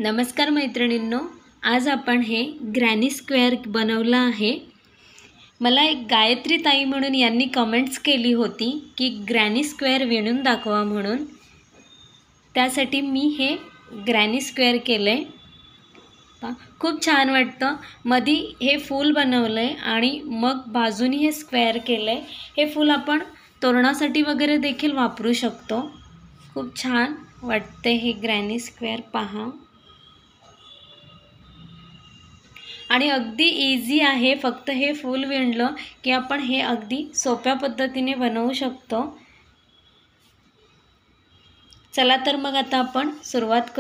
नमस्कार मैत्रिणींनो, आज आपण हे ग्रॅनी स्क्वेअर बनवलं आहे। मला एक गायत्री ताई म्हणून यांनी कमेंट्स केली होती की ग्रॅनी स्क्वेअर विणून दाखवा म्हणून। त्यासाठी मी हे ग्रॅनी स्क्वेअर केले। खूप छान वाटतं। मधी हे फूल बनवले आणि मग बाजूनी हे स्क्वेअर केले। हे फूल आपण तोरणासाठी वगैरे देखील वापरू शकतो। खूप छान वाटते हे ग्रॅनी स्क्वेअर पहा। आणि अगदी इझी आहे। फक्त हे फूल विणलं की आपण हे अगदी सोप्या पद्धतीने बनवू शकतो। चला तर मग आता आपण सुरुवात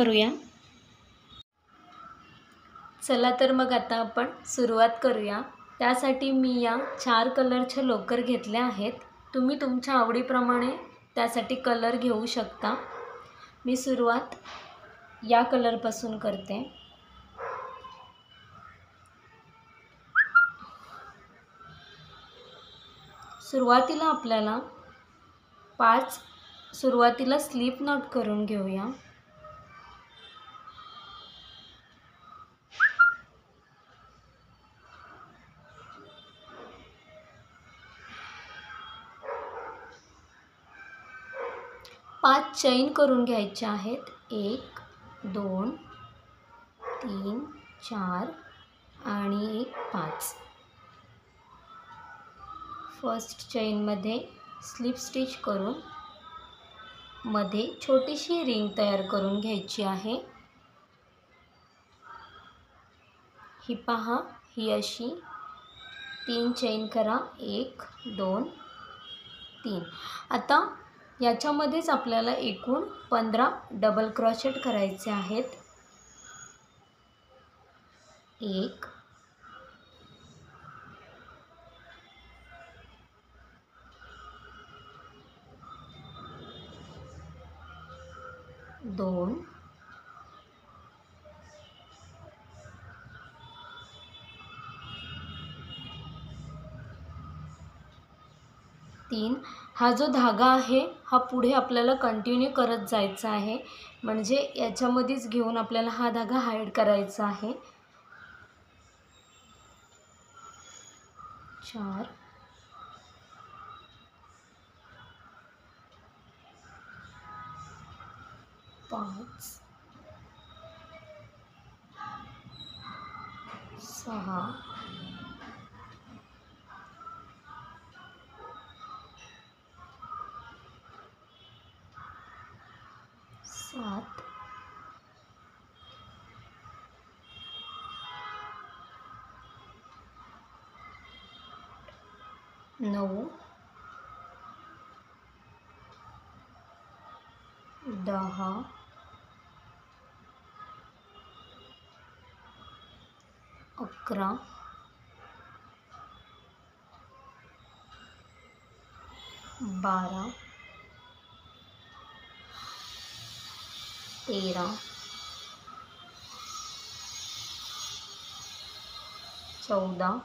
करूया। त्यासाठी मी या 4 कलरच्या लोकर घेतल्या आहेत। तुम्ही तुमच्या आवडीप्रमाणे त्यासाठी कलर घेऊ शकता। मी सुरुवात या कलरपासून करते। सुरुवातीला आपल्याला 5 सुरुवातीला स्लिप नॉट करून घेऊया। पाच चैन करून घ्यायचे आहेत। 1 2 3 4 आणि 5। फर्स्ट चैन मध्ये स्लिप स्टिच करून मध्ये छोटीशी रिंग तयार करून घ्यायची आहे। ही पहा, ही अशी 3 चैन करा। 1 2 3। आता याच्यामध्येच आपल्याला एकूण 15 डबल क्रोशेट करायचे आहेत। 1 2 3। हा जो धागा आहे हा पुढे आपल्याला कंटिन्यू करत जायचा आहे। म्हणजे याच्यामध्येच घेऊन आपल्याला हा धागा हाईड करायचा आहे। 4 5 6 7 9 10 11 12 13 14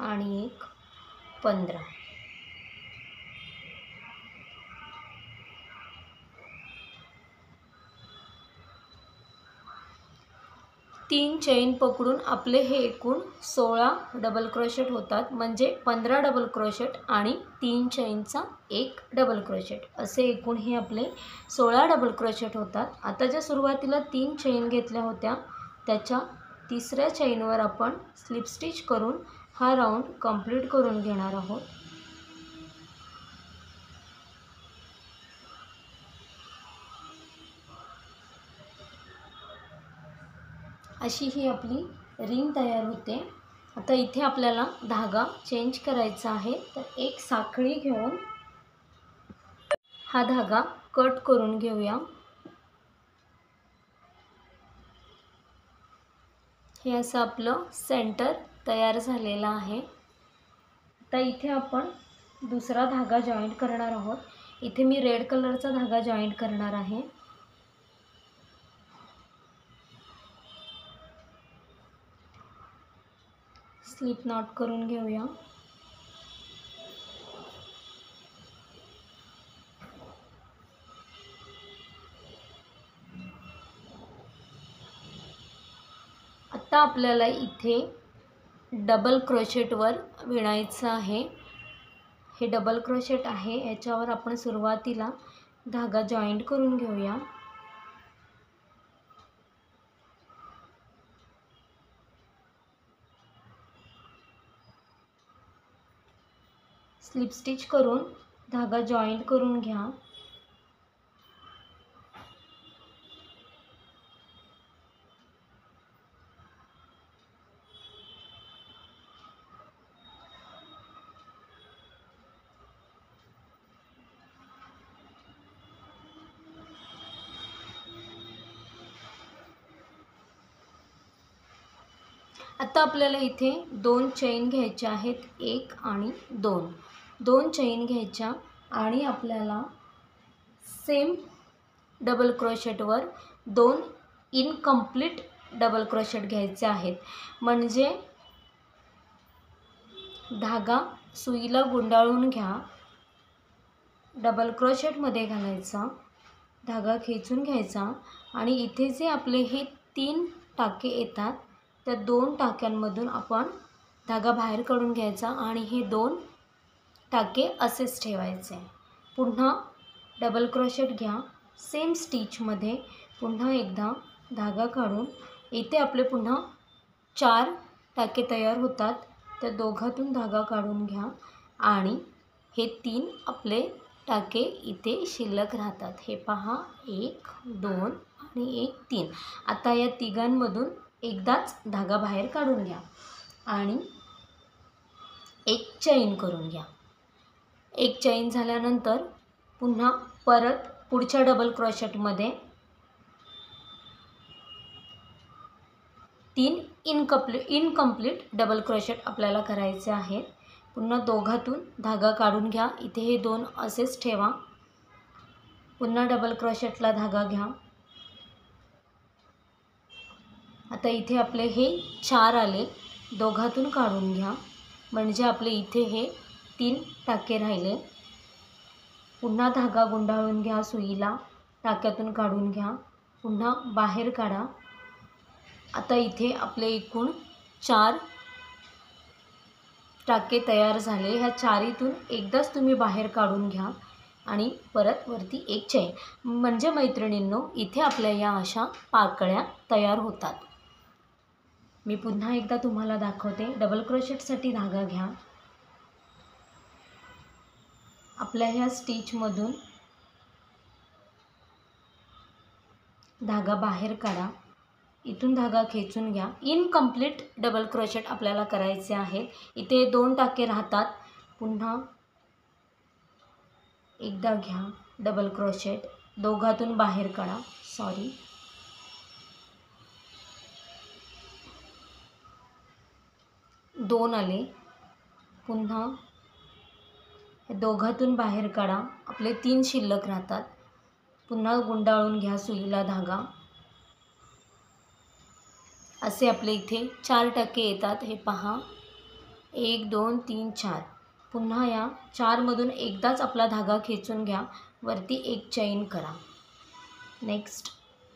आणि 15। 3 चैन पकडून आपले हे एकूण 16 डबल क्रोशेट होतात। म्हणजे 15 डबल क्रोशेट आणि 3 चैनचा 1 डबल क्रोशेट असे एकूण हे आपले 16 डबल क्रोशेट होतात। आता ज्या सुरुवातीला 3 चैन घेतल्या होत्या त्याच्या तिसऱ्या चैनवर आपण स्लिप स्टिच करून हा राऊंड कंप्लीट करून घेणार आहोत। अशी ही आपली रिंग तयार होते। आता इथे आपल्याला धागा चेंज करायचा आहे। तर एक साखळी घेऊन हा धागा कट करून घेऊया। हे असं आपलं सेंटर तयार झालेलं आहे। आता इथे आपण दुसरा धागा जॉईंट करणार आहोत। इथे मी रेड कलरचा धागा जॉईंट करणार आहे। स्लिप नॉट करून घेऊया। आता आपल्याला इथे डबल क्रोशेटवर विणायचं आहे। हे डबल क्रोशेट आहे, याच्यावर आपण सुरुवातीला धागा जॉईंट करून घेऊया। स्लिप स्टिच करून धागा जॉईंट करून घ्या। आता आपल्याला इथे 2 चेन घ्यायच्या आहेत, 1 आणि 2 चेन घ्यायच्या आणि आपल्याला सेम डबल क्रोशेटवर 2 इनकम्प्लीट डबल क्रोशेट घ्यायचे आहेत। म्हणजे धागा सुईला गुंडाळून घ्या, डबल क्रोशेटमध्ये घालायचा, धागा खेचून घ्यायचा आणि इथे जे आपले हे 3 टाके येतात त्या 2 टाक्यांमधून आपण धागा बाहेर काढून घ्यायचा आणि हे 2 टाके असेच ठेवायचे। पुन्हा डबल क्रोशेट घ्या, सेम स्टिचमध्ये पुन्हा एकदा धागा काढून इथे आपले पुन्हा 4 टाके तयार होतात। त्या दोघातून धागा काढून घ्या आणि हे 3 आपले टाके इथे शिल्लक राहतात। हे पहा, 1 2 आणि 1 3। आता या तिघांमधून एकदाच धागा बाहेर काढून घ्या आणि एक चैन करून घ्या। एक चैन झाल्यानंतर पुन्हा परत पुढच्या डबल क्रोशेटमध्ये 3 इनकम्प्लीट डबल क्रोशेट आपल्याला करायचे आहेत। पुन्हा दोघातून धागा काढून घ्या, इथे हे 2 असेच ठेवा, पुन्हा डबल क्रोशेटला धागा घ्या। आता इथे आपले हे 4 आले, दोघातून काढून घ्या, म्हणजे आपले इथे हे 3 टाके राहिले। पुन्हा धागा गुंडाळून घ्या सुईला, टाक्यातून काढून घ्या, पुन्हा बाहेर काढा। आता इथे आपले एकूण 4 टाके तयार झाले। ह्या 4तून एकदाच तुम्ही बाहेर काढून घ्या आणि परत वरती एक चैन, म्हणजे मैत्रिणींनो इथे आपल्या या अशा पाकळ्या तयार होतात। मी पुन्हा एकदा तुम्हाला दाखवते। डबल क्रोशेटसाठी धागा घ्या, आपल्या ह्या स्टिचमधून धागा बाहेर काढा, इथून धागा खेचून घ्या। इनकम्प्लीट डबल क्रोशेट आपल्याला करायचे आहेत। इथे 2 टाके राहतात, पुन्हा एकदा घ्या डबल क्रोशेट, दोघातून बाहेर काढा, 2 आले, पुन्हा दोघातून बाहेर काढा, आपले 3 शिल्लक राहतात। पुन्हा गुंडाळून घ्या सुईला धागा, असे आपले इथे 4 टाके येतात। हे पहा, 1 2 3 4। पुन्हा या 4मधून एकदाच आपला धागा खेचून घ्या, वरती एक चैन करा। नेक्स्ट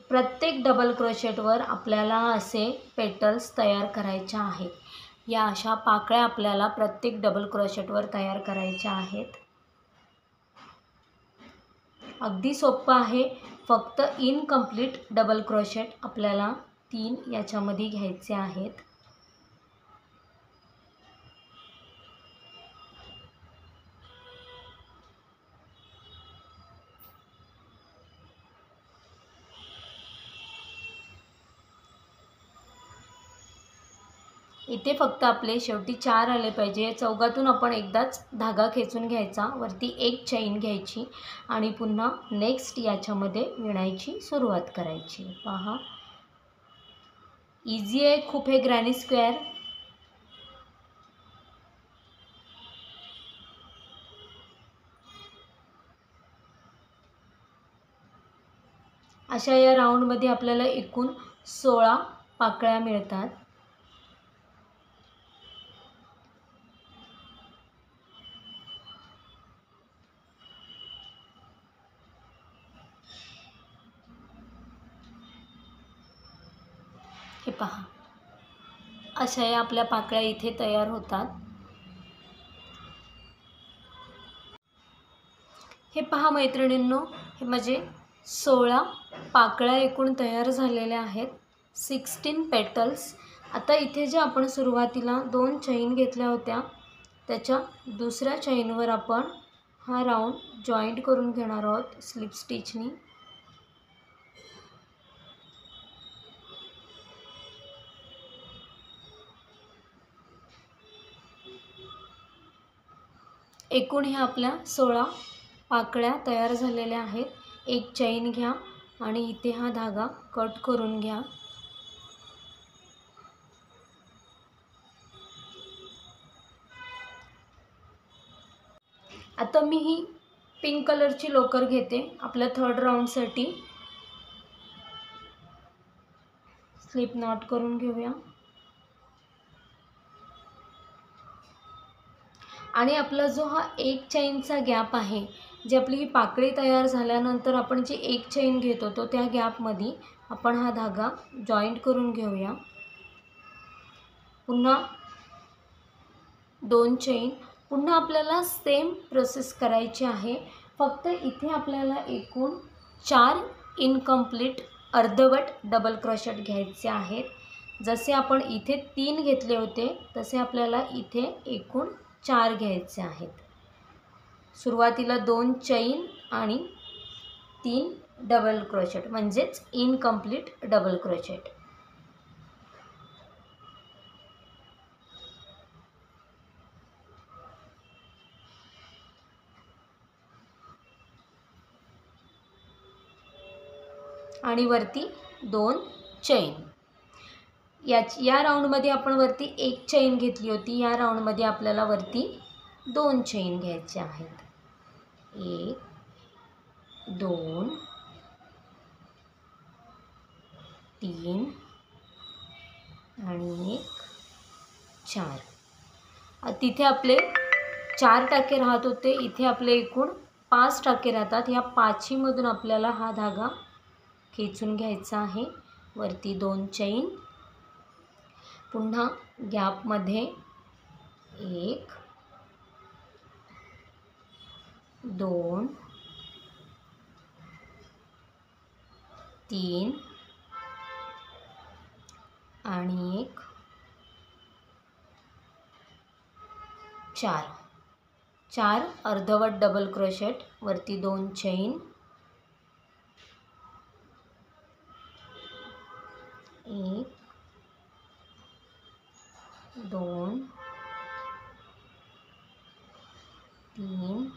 प्रत्येक डबल क्रोशेटवर आपल्याला असे पेटल्स तयार करायचे आहेत। या अशा पाकळ्या आपल्याला प्रत्येक डबल क्रोशेटवर तयार करायच्या आहेत। अगदी सोपं आहे, फक्त इनकम्प्लीट डबल क्रोशेट आपल्याला 3 याच्यामध्ये घ्यायचे आहेत। इथे फक्त आपले शेवटी 4 आले पाहिजे। चौघातून आपण एकदाच धागा खेचून घ्यायचा, वरती एक चैन घ्यायची आणि पुन्हा नेक्स्ट याच्यामध्ये विणायची सुरुवात करायची। पहा, इझी आहे खूप हे ग्रॅनी स्क्वेअर। अशा या राऊंडमध्ये आपल्याला एकूण 16 पाकळ्या मिळतात। हे पहा, अशा या आपल्या पाकळ्या इथे तयार होतात। हे पहा मैत्रिणींनो, हे माझे 16 पाकळ्या एकूण तयार झालेल्या आहेत, 16 पेटल्स। आता इथे जे आपण सुरुवातीला 2 चैन घेतल्या होत्या त्याच्या दुसऱ्या चैनवर आपण हा राऊंड जॉईंट करून घेणार आहोत स्लिप स्टिचनी। एकूण ह्या आपल्या 16 पाकळ्या तयार झालेल्या आहेत। एक चैन घ्या आणि इथे हा धागा कट करून घ्या। आता मी ही पिंक कलरची लोकर घेते आपल्या थर्ड राऊंडसाठी। स्लिप नॉट करून घेऊया आणि आपला जो हा एक चैनचा गॅप आहे, जी आपली ही पाकळी तयार झाल्यानंतर आपण जी एक चैन घेत होतो त्या गॅपमध्ये आपण हा धागा जॉईंट करून घेऊया। पुन्हा 2 चैन, पुन्हा आपल्याला सेम प्रोसेस करायची आहे, फक्त इथे आपल्याला एकूण 4 इनकम्प्लीट अर्धवट डबल क्रोशेट घ्यायचे आहेत। जसे आपण इथे 3 घेतले होते तसे आपल्याला इथे एकूण 4 घ्यायचे आहेत। सुरुवातीला 2 चैन आणि 3 डबल क्रोशेट म्हणजेच इनकम्प्लीट डबल क्रोशेट। आणि वरती 2 चैन। या राऊंडमध्ये आपण वरती एक चैन घेतली होती, या राऊंडमध्ये आपल्याला वरती 2 चैन घ्यायचे आहेत। 1 2 3 आणि 1 4। तिथे आपले 4 टाके राहत होते, इथे आपले एकूण 5 टाके राहतात। ह्या 5 मधून आपल्याला हा धागा खेचून घ्यायचा आहे। वरती 2 चैन, पुन्हा गॅपमध्ये 1 2 3 आणि 1 4। 4 अर्धवट डबल क्रोशेट, वरती 2 चैन, 1 2 3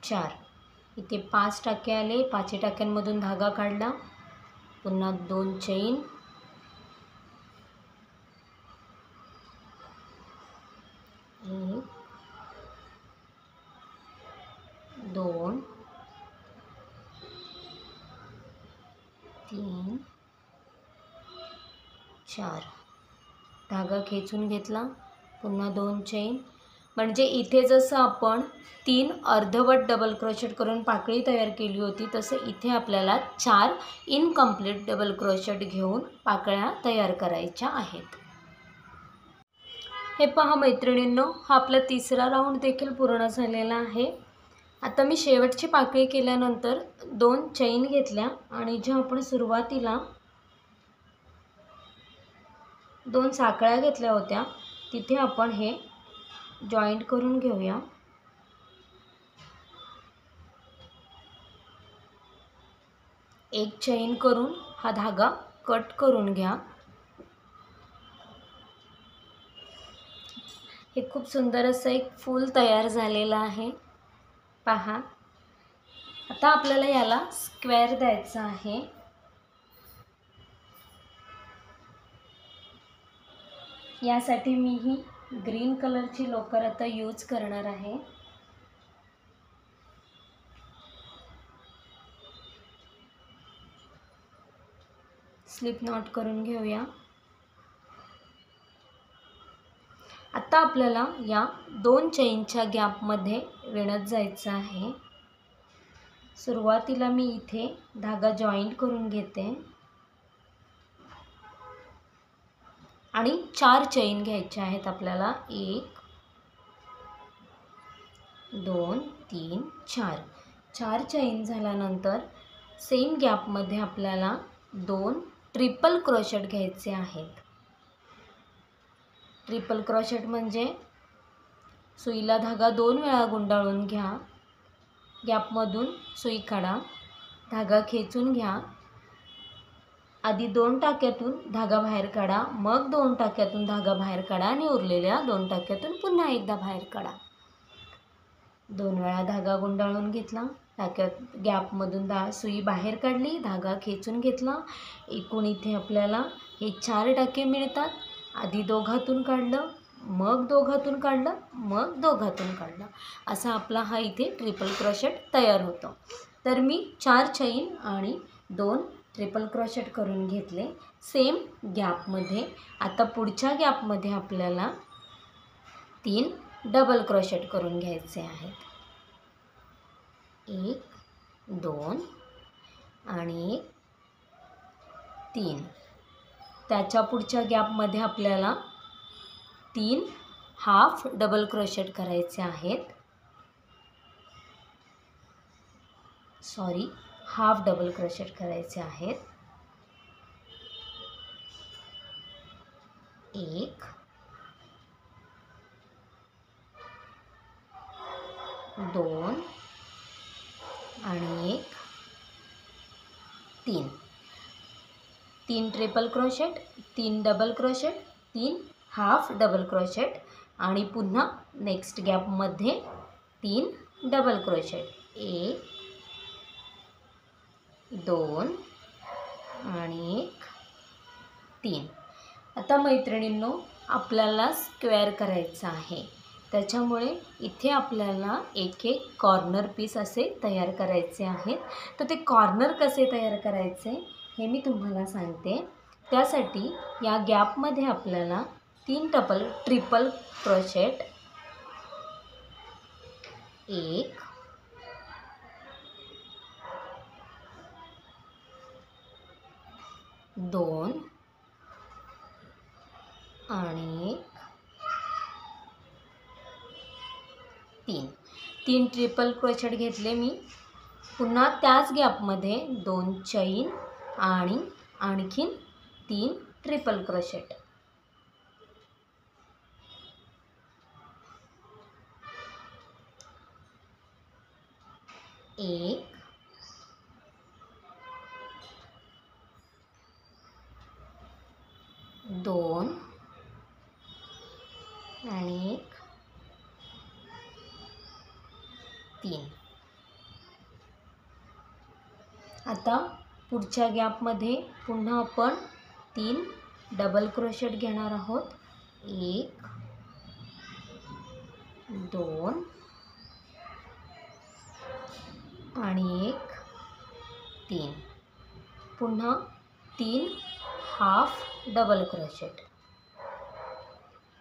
4। इथे 5 टाके आले, 5 टाक्यांमधून धागा काढला, पुन्हा 2 चैन, 1 2 3 4। धागा खेचून घेतला, पुन्हा 2 चैन। म्हणजे इथे जसं आपण 3 अर्धवट डबल क्रोशेट करून पाकळी तयार केली होती, तसे इथे आपल्याला 4 इनकम्प्लीट डबल क्रोशेट घेऊन पाकळ्या तयार करायच्या आहेत। हे पहा मैत्रिणींनो, हा आपला तिसरा राऊंड देखील पूर्ण झालेला आहे। आता मी शेवटची पाकळी केल्यानंतर 2 चैन घेतल्या आणि ज्या आपण सुरुवातीला 2 साखळ्या घेतल्या होत्या तिथे आपण हे जॉईंट करून घेऊया। एक चैन करून हा धागा कट करून घ्या। हे खूप सुंदर असं एक फूल तयार झालेलं आहे, पहा। आता आपल्याला याला स्क्वेअर द्यायचा आहे। यासाठी मी ही ग्रीन कलरची लोकर आता यूज करणार आहे। स्लिप नॉट करून घेऊया। आता आपल्याला या 2 चैनच्या गॅपमध्ये विणत जायचं आहे। सुरुवातीला मी इथे धागा जॉईंट करून घेते, आणि 4 चैन घ्यायच्या आहेत आपल्याला. 1 2 3 4. 4 चैन झाल्यानंतर सेम गॅपमध्ये आपल्याला 2 ट्रिपल क्रोशेट घ्यायचे आहेत. ट्रिपल क्रोशेट म्हणजे सुईला धागा 2 वेळा गुंडाळून घ्या, गॅपमधून सुई काढा, धागा खेचून घ्या, आधी 2 टाक्यातून धागा बाहेर काढा, मग 2 टाक्यातून धागा बाहेर काढा आणि उरलेल्या 2 टाक्यातून पुन्हा एकदा बाहेर काढा. 2 वेळा धागा गुंडाळून घेतला, टाक्यात गॅपमधून सुई बाहेर काढली, धागा खेचून घेतला. एकूण इथे आपल्याला हे 4 टाके मिळतात. आधी दोघातून काढलं, मग दोघातून काढलं, मग दोघातून काढलं, असा आपला हा इथे ट्रिपल क्रोशेट तयार होतो. तर मी 4 चैन आणि 2 ट्रिपल क्रोशेट करून घेतले सेम गॅपमध्ये. आता पुढच्या गॅपमध्ये आपल्याला 3 डबल क्रोशेट करून घ्यायचे आहेत. 1 2 आणि 3. त्याच्या पुढच्या गॅपमध्ये आपल्याला 3 हाफ डबल क्रोशेट करायचे आहेत. हाफ डबल क्रोशेट करायचे आहेत. 1 2 आणि 3. 3 triple crochet, 3 double crochet, 3 half double crochet आणि पुन्हा नेक्स्ट गॅपमध्ये 3 डबल क्रोशेट. 1 2 आणि 3. आता मैत्रिणींनो, आपल्याला स्क्वेअर करायचं आहे, त्याच्यामुळे इथे आपल्याला एक एक कॉर्नर पीस असे तयार करायचे आहेत. तर ते कॉर्नर कसे तयार करायचे हे मी तुम्हाला सांगते. त्यासाठी या गॅपमध्ये आपल्याला 3 ट्रिपल क्रोशेट, 1 2 आणि 3 ट्रिपल क्रोशेट घेतले मी. पुन्हा त्याच गॅपमध्ये 2 चैन आणि आणखीन 3 ट्रिपल क्रोशेट. 1 2 आणि 3. आता पुढच्या गॅपमध्ये पुन्हा आपण 3 डबल क्रोशेट घेणार आहोत. 1 2 आणि 3. पुन्हा 3 हाफ डबल क्रोशेट.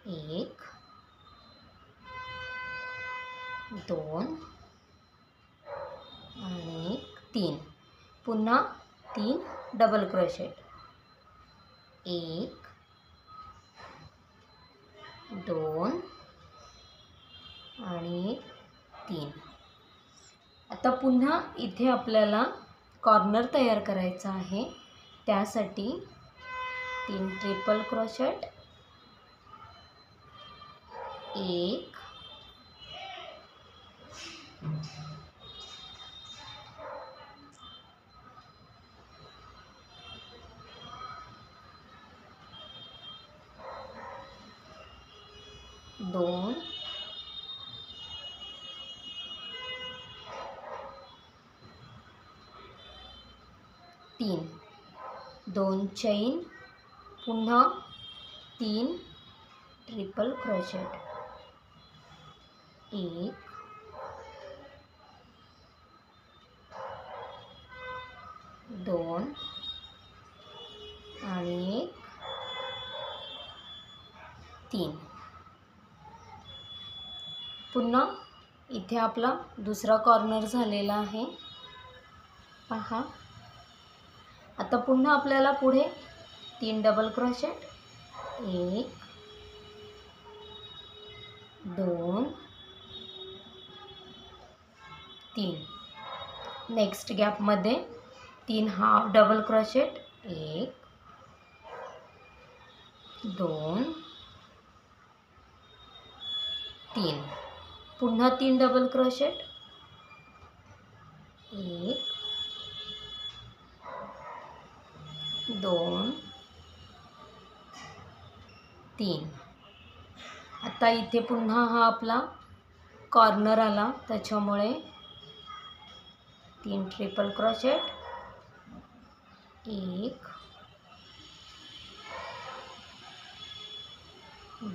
1 2 आणि 3. पुन्हा 3 डबल क्रोशेट. 1 2 आणि 3. आता पुन्हा इथे आपल्याला कॉर्नर तयार करायचा आहे. त्यासाठी 3 ट्रिपल क्रोशेट, 1 2 3. 2 चैन, पुन्हा 3 ट्रिपल क्रोशेट. 1 2 आणि 3. पुन्हा इथे आपला दुसरा कॉर्नर झालेला आहे पहा. आता पुन्हा आपल्याला पुढे 3 डबल क्रोशेट, एक, दोन, तीन. नेक्स्ट गॅपमध्ये 3 हाफ डबल क्रोशेट, 1, 2, 3. पुन्हा 3 डबल क्रोशेट, 1, 2, 3. आता इथे पुन्हा हा आपला कॉर्नर आला, त्याच्यामुळे 3 triple crochet, 1,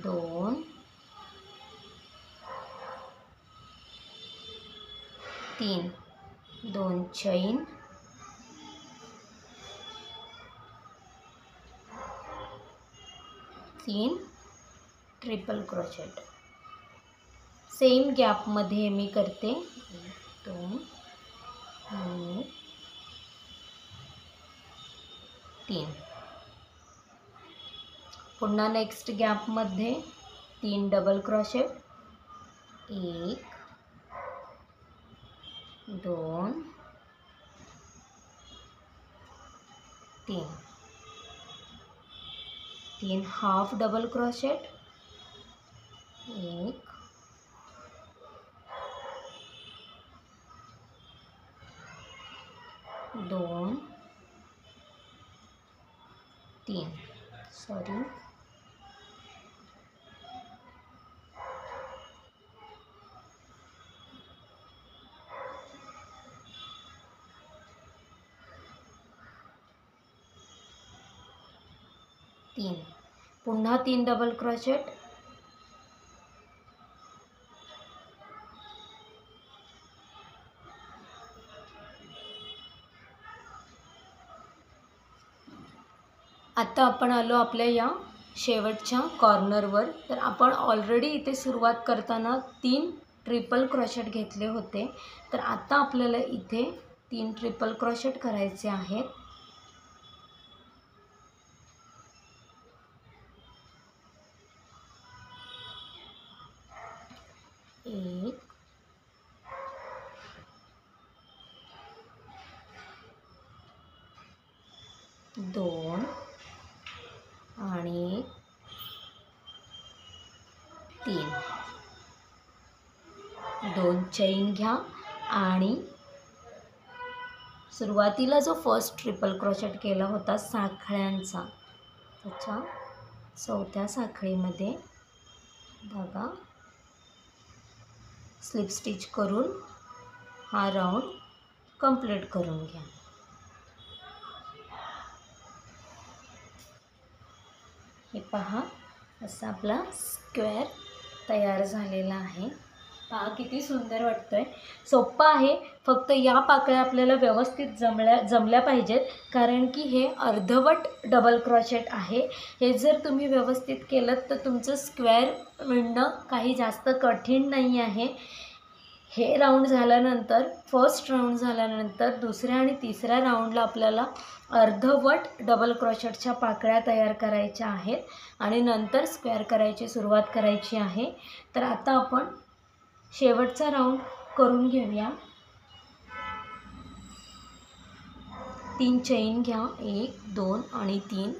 2, 3. 2 chain, 3 triple crochet. Same गॅपमध्ये मी करते 1, 2, 3. पुन्हा नेक्स्ट गॅपमध्ये 3 double crochet, 1, 2, 3. 3 half double crochet, 1, 2, 3. Sorry, 3. पुन्हा 3 डबल क्रोशेट, 'आता आपण आलो आपल्या या शेवटच्या कॉर्नरवर. तर आपण ऑलरेडी इथे सुरुवात करताना 3 ट्रिपल क्रोशेट घेतले होते. तर आता आपल्याला इथे 3 ट्रिपल क्रोशेट करायचे आहेत. 1, 2 आणि 3. 2 चैन घ्या आणि सुरुवातीला जो फर्स्ट ट्रिपल क्रोशेट केला होता साखळ्यांचा, त्याच्या 4थ्या साखळीमध्ये धागा स्लिप स्टिच करून हा राऊंड कंप्लीट करून घ्या. हे पहा, असा आपला स्क्वेअर तयार झालेला आहे. पहा किती सुंदर वाटतोय. सोप्पा आहे, फक्त या पाकळ्या आपल्याला व्यवस्थित जमल्या पाहिजेत, कारण की हे अर्धवट डबल क्रोशेट आहे. हे जर तुम्ही व्यवस्थित केलं तर तुमचं स्क्वेअर विणणं काही जास्त कठीण नाही आहे. हे राऊंड झाल्यानंतर, फर्स्ट राऊंड झाल्यानंतर दुसऱ्या आणि तिसऱ्या राऊंडला आपल्याला अर्धवट डबल क्रोशेटच्या पाकळ्या तयार करायच्या आहेत आणि नंतर स्क्वेअर करायची सुरुवात करायची आहे. तर आता आपण शेवटचा राऊंड करून घेऊया. 3 चैन घ्या, 1, 2 आणि 3.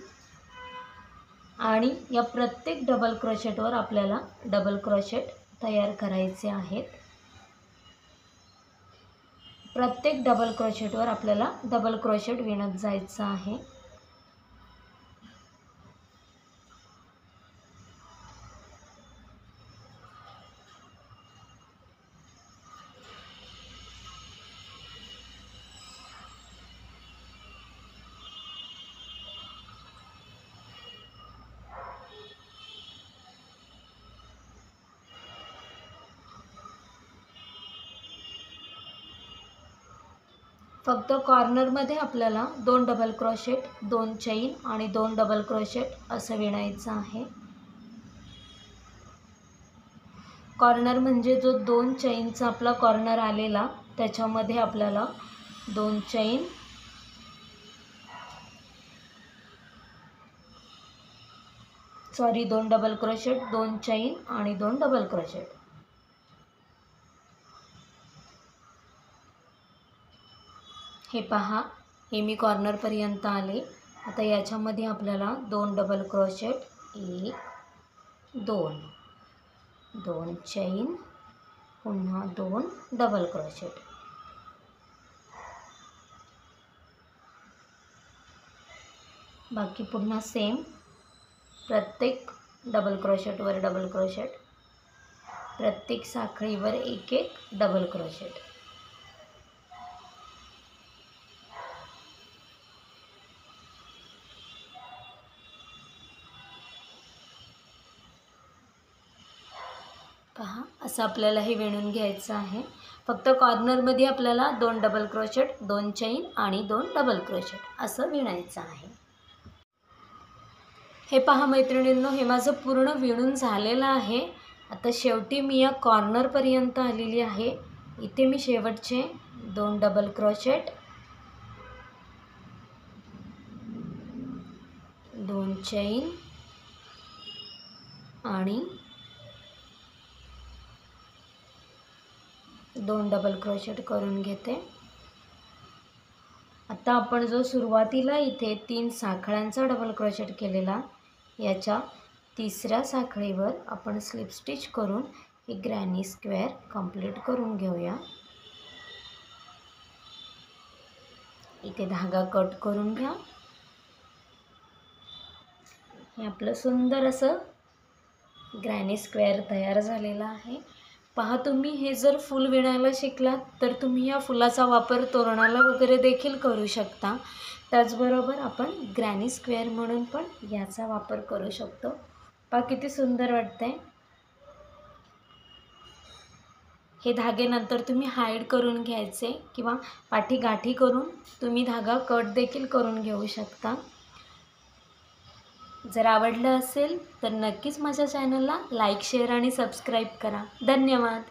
आणि या प्रत्येक डबल क्रोशेटवर आपल्याला डबल क्रोशेट तयार करायचे आहेत. प्रत्येक डबल क्रोशेटवर आपल्याला डबल क्रोशेट विणत जायचं आहे. फक्त कॉर्नरमध्ये आपल्याला 2 डबल क्रोशेट, 2 चैन आणि 2 डबल क्रोशेट असं विणायचं आहे. कॉर्नर म्हणजे जो 2 चैनचा आपला कॉर्नर आलेला, त्याच्यामध्ये आपल्याला 2 चैन, 2 डबल क्रोशेट, 2 चैन आणि 2 डबल क्रोशेट. हे पहा, हे मी कॉर्नरपर्यंत आले. आता याच्यामध्ये आपल्याला 2 डबल क्रोशेट, 1 2 2 चैन, पुन्हा 2 डबल क्रोशेट. बाकी पुन्हा सेम प्रत्येक डबल क्रोशेटवर डबल क्रोशेट, प्रत्येक साखळीवर एक एक डबल क्रोशेट. पहा, असं आपल्याला हे विणून घ्यायचं आहे. फक्त कॉर्नरमध्ये आपल्याला 2 डबल क्रोशेट, 2 चैन आणि 2 डबल क्रोशेट असं विणायचं आहे. हे पहा मैत्रिणींनो, हे माझं पूर्ण विणून झालेलं आहे. आता शेवटी मी या कॉर्नरपर्यंत आलेली आहे. इथे मी शेवटचे 2 डबल क्रोशेट, 2 चैन आणि 2 डबल क्रोशेट करून घेते. आता आपण जो सुरुवातीला इथे 3 साखळ्यांचा डबल क्रोशेट केलेला, याच्या तिसऱ्या साखळीवर आपण स्लिप स्टिच करून ही ग्रॅनी स्क्वेअर कंप्लीट करून घेऊया. इथे धागा कट करून घ्या. हे आपलं सुंदर असं ग्रॅनी स्क्वेअर तयार झालेलं आहे. पहा, तुम्ही हे जर फूल विणायला शिकलात तर तुम्ही या फुलाचा वापर तोरणाला वगैरे देखील करू शकता. त्याचबरोबर आपण ग्रॅनी स्क्वेअर म्हणून पण याचा वापर करू शकतो. पहा किती सुंदर वाटतंय. हे धागे नंतर तुम्ही हाईड करून घ्यायचे किंवा पाठी गाठी करून तुम्ही धागा कट देखील करून घेऊ शकता. जर आवडलं असेल तर नक्कीच माझ्या चॅनलला लाईक, शेअर आणि सबस्क्राईब करा. धन्यवाद.